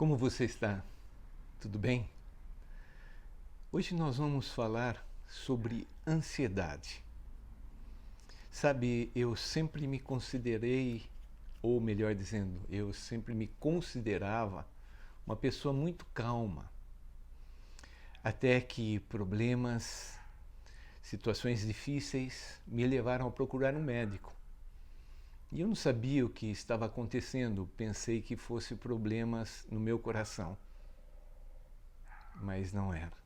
Como você está? Tudo bem? Hoje nós vamos falar sobre ansiedade. Sabe, eu sempre me considerei, ou melhor dizendo, eu sempre me considerava uma pessoa muito calma, até que problemas, situações difíceis me levaram a procurar um médico. E eu não sabia o que estava acontecendo, pensei que fosse problemas no meu coração, mas não era.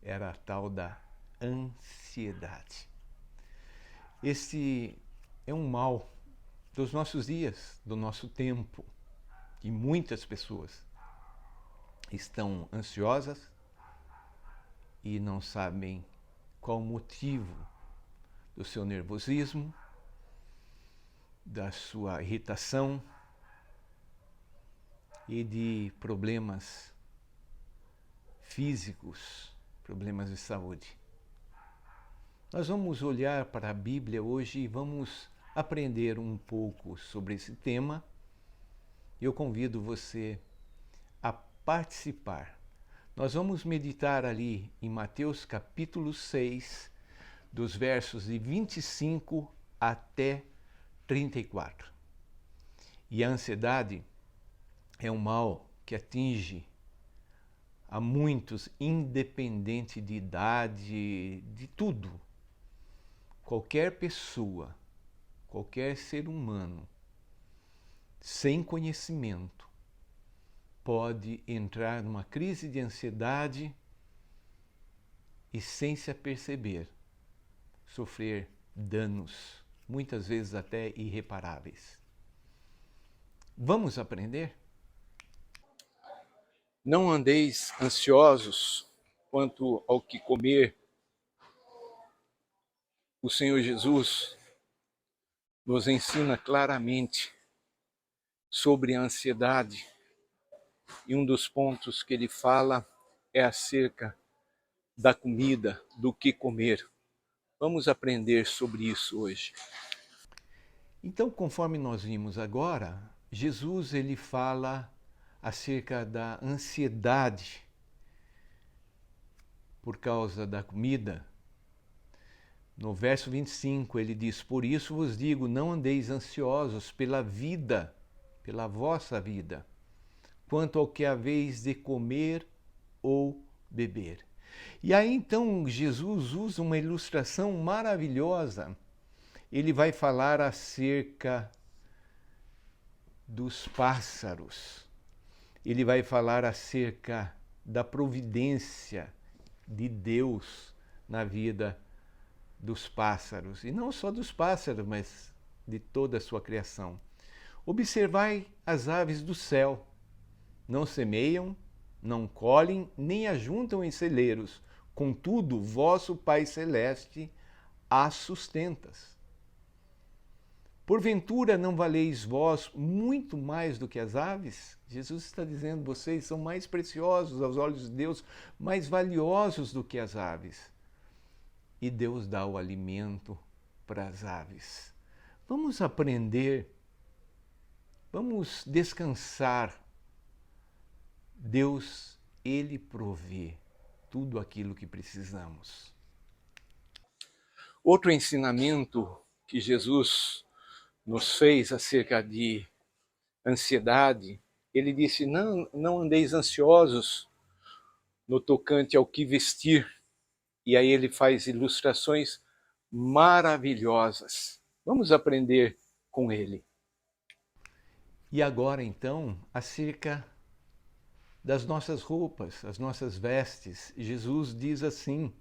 Era a tal da ansiedade. Este é um mal dos nossos dias, do nosso tempo, e muitas pessoas estão ansiosas e não sabem qual o motivo do seu nervosismo, da sua irritação e de problemas físicos, problemas de saúde. Nós vamos olhar para a Bíblia hoje e vamos aprender um pouco sobre esse tema. Eu convido você a participar. Nós vamos meditar ali em Mateus capítulo 6, dos versos de 25 até 34. E a ansiedade é um mal que atinge a muitos, independente de idade, de tudo. Qualquer pessoa, qualquer ser humano, sem conhecimento, pode entrar numa crise de ansiedade e, sem se aperceber, sofrer danos, muitas vezes até irreparáveis. Vamos aprender? Não andeis ansiosos quanto ao que comer. O Senhor Jesus nos ensina claramente sobre a ansiedade e um dos pontos que ele fala é acerca da comida, do que comer. Vamos aprender sobre isso hoje. Então, conforme nós vimos agora, Jesus ele fala acerca da ansiedade por causa da comida. No verso 25, ele diz: Por isso vos digo, não andeis ansiosos pela vida, pela vossa vida, quanto ao que haveis de comer ou beber. E aí então Jesus usa uma ilustração maravilhosa. Ele vai falar acerca dos pássaros. Ele vai falar acerca da providência de Deus na vida dos pássaros. E não só dos pássaros, mas de toda a sua criação. Observai as aves do céu. Não semeiam, não colhem, nem ajuntam em celeiros. Contudo, vosso Pai Celeste as sustentas. Porventura não valeis vós muito mais do que as aves? Jesus está dizendo, vocês são mais preciosos aos olhos de Deus, mais valiosos do que as aves. E Deus dá o alimento para as aves. Vamos aprender, vamos descansar. Deus, Ele provê tudo aquilo que precisamos. Outro ensinamento que Jesus nos fez acerca de ansiedade, ele disse, não andeis ansiosos no tocante ao que vestir. E aí ele faz ilustrações maravilhosas. Vamos aprender com ele. E agora então, acerca das nossas roupas, as nossas vestes. Jesus diz assim,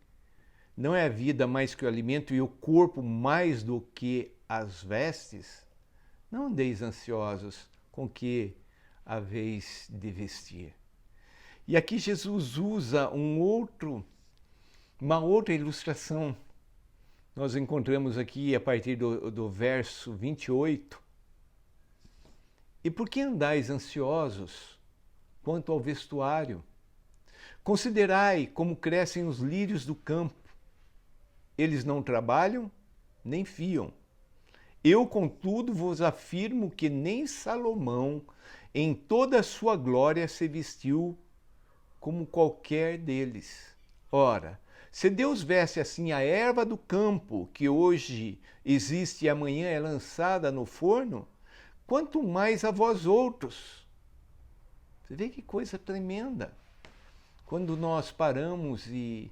não é a vida mais que o alimento e o corpo mais do que as vestes? Não andeis ansiosos com que haveis de vestir. E aqui Jesus usa uma outra ilustração. Nós encontramos aqui a partir do verso 28. E por que andais ansiosos quanto ao vestuário? Considerai como crescem os lírios do campo. Eles não trabalham, nem fiam. Eu, contudo, vos afirmo que nem Salomão, em toda a sua glória se vestiu como qualquer deles. Ora, se Deus veste assim a erva do campo, que hoje existe e amanhã é lançada no forno, quanto mais a vós outros. Você vê que coisa tremenda. Quando nós paramos e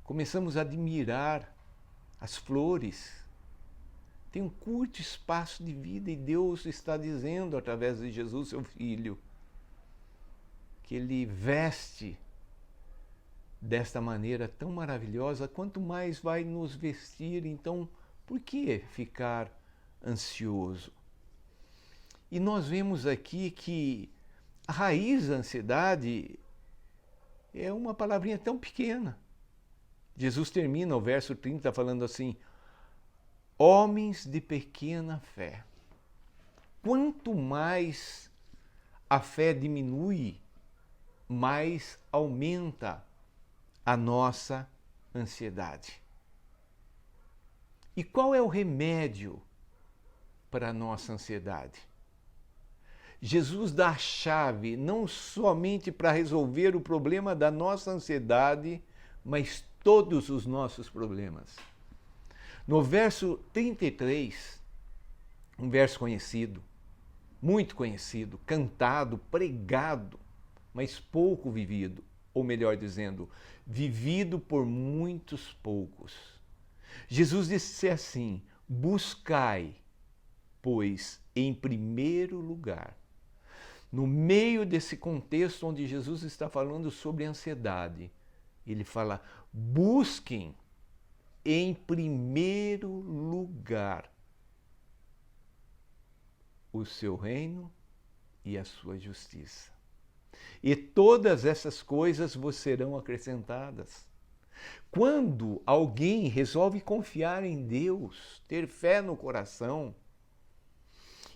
começamos a admirar as flores, tem um curto espaço de vida e Deus está dizendo através de Jesus, seu Filho, que Ele veste desta maneira tão maravilhosa, quanto mais vai nos vestir, então por que ficar ansioso? E nós vemos aqui que a raiz da ansiedade é uma palavrinha tão pequena. Jesus termina o verso 30 falando assim: homens de pequena fé. Quanto mais a fé diminui, mais aumenta a nossa ansiedade. E qual é o remédio para a nossa ansiedade? Jesus dá a chave não somente para resolver o problema da nossa ansiedade, mas todos os nossos problemas. No verso 33, um verso conhecido, muito conhecido, cantado, pregado, mas pouco vivido, ou melhor dizendo, vivido por muitos poucos. Jesus disse assim: buscai, pois, em primeiro lugar. No meio desse contexto onde Jesus está falando sobre ansiedade, ele fala: busquem em primeiro lugar o seu reino e a sua justiça. E todas essas coisas vos serão acrescentadas. Quando alguém resolve confiar em Deus, ter fé no coração,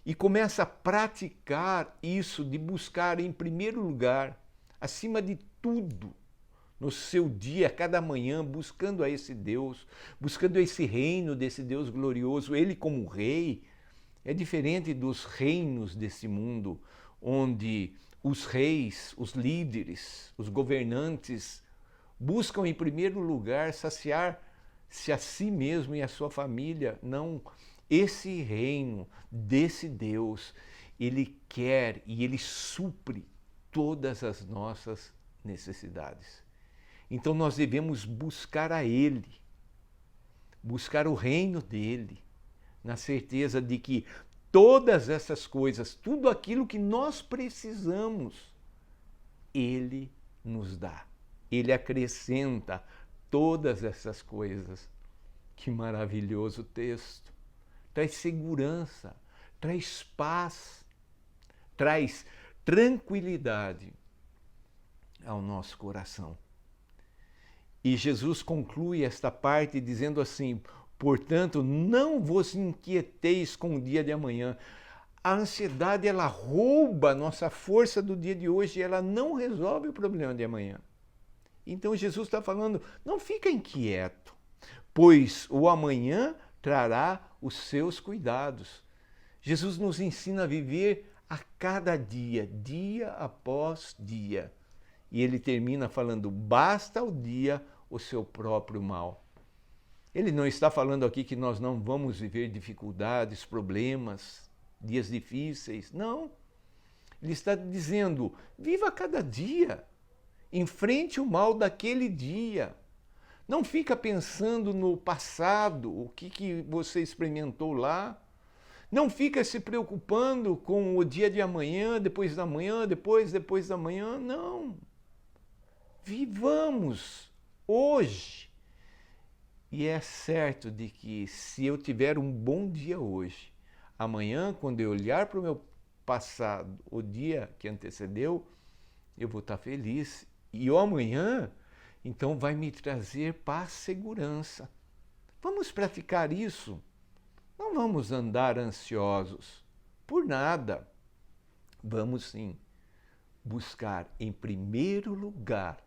e começa a praticar isso de buscar em primeiro lugar, acima de tudo, no seu dia, cada manhã, buscando a esse Deus, buscando esse reino desse Deus glorioso, Ele como rei, é diferente dos reinos desse mundo, onde os reis, os líderes, os governantes buscam em primeiro lugar saciar-se a si mesmo e a sua família. Não, esse reino desse Deus, Ele quer e Ele supre todas as nossas necessidades. Então nós devemos buscar a Ele, buscar o reino dEle, na certeza de que todas essas coisas, tudo aquilo que nós precisamos, Ele nos dá. Ele acrescenta todas essas coisas. Que maravilhoso texto! Traz segurança, traz paz, traz tranquilidade ao nosso coração. E Jesus conclui esta parte dizendo assim: portanto, não vos inquieteis com o dia de amanhã. A ansiedade, ela rouba a nossa força do dia de hoje e ela não resolve o problema de amanhã. Então Jesus está falando: não fica inquieto, pois o amanhã trará os seus cuidados. Jesus nos ensina a viver a cada dia, dia após dia. E ele termina falando: basta ao dia o seu próprio mal. Ele não está falando aqui que nós não vamos viver dificuldades, problemas, dias difíceis. Não. Ele está dizendo: viva cada dia. Enfrente o mal daquele dia. Não fica pensando no passado, o que você experimentou lá. Não fica se preocupando com o dia de amanhã, depois da manhã, depois da manhã. Não. Vivamos hoje. E é certo de que se eu tiver um bom dia hoje, amanhã, quando eu olhar para o meu passado, o dia que antecedeu, eu vou estar feliz. E o amanhã, então, vai me trazer paz, segurança. Vamos praticar isso. Não vamos andar ansiosos por nada. Vamos sim buscar em primeiro lugar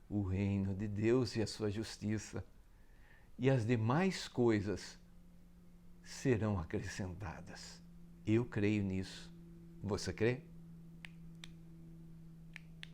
o reino de Deus e a sua justiça. E as demais coisas serão acrescentadas. Eu creio nisso. Você crê?